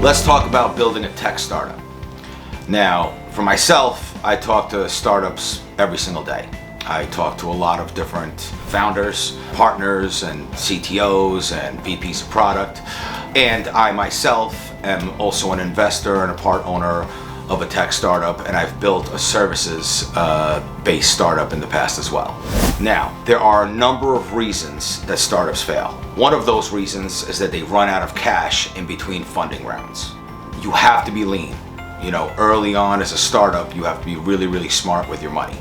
Let's talk about building a tech startup. Now, for myself, I talk to startups every single day. I talk to a lot of different founders, partners, and CTOs and VPs of product. And I myself am also an investor and a part owner of a tech startup, and I've built a services-based startup in the past as well. Now, there are a number of reasons that startups fail. One of those reasons is that they run out of cash in between funding rounds. You have to be lean. Early on as a startup, you have to be really, really smart with your money.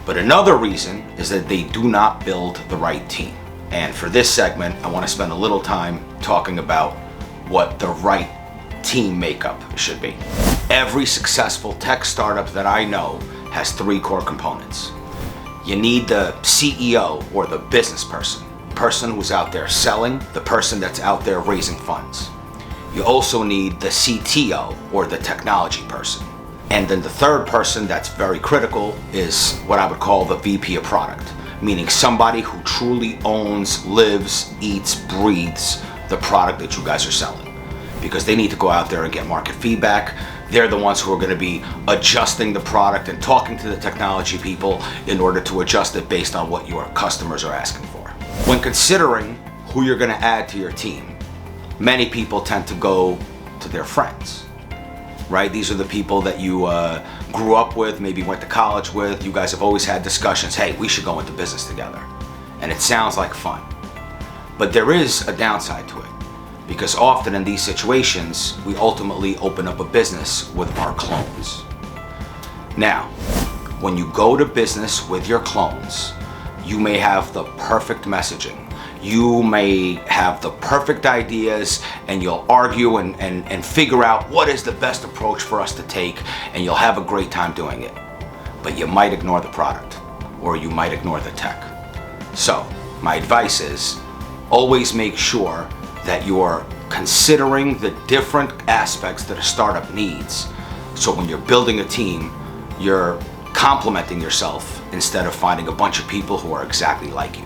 But another reason is that they do not build the right team. And for this segment, I want to spend a little time talking about what the right team makeup should be. Every successful tech startup that I know has three core components. You need the CEO, or the business person who's out there selling, the person that's out there raising funds. You also need the CTO, or the technology person. And then the third person that's very critical is what I would call the VP of product, meaning somebody who truly owns, lives, eats, breathes the product that you guys are selling. Because they need to go out there and get market feedback. They're the ones who are going to be adjusting the product and talking to the technology people in order to adjust it based on what your customers are asking for. When considering who you're going to add to your team, many people tend to go to their friends, right? These are the people that you grew up with, maybe went to college with. You guys have always had discussions, hey, we should go into business together. And it sounds like fun. But there is a downside to it. Because often in these situations, we ultimately open up a business with our clones. Now, when you go to business with your clones, you may have the perfect messaging. You may have the perfect ideas, and you'll argue and figure out what is the best approach for us to take, and you'll have a great time doing it. But you might ignore the product, or you might ignore the tech. So, my advice is, always make sure that you're considering the different aspects that a startup needs. So when you're building a team, you're complementing yourself instead of finding a bunch of people who are exactly like you.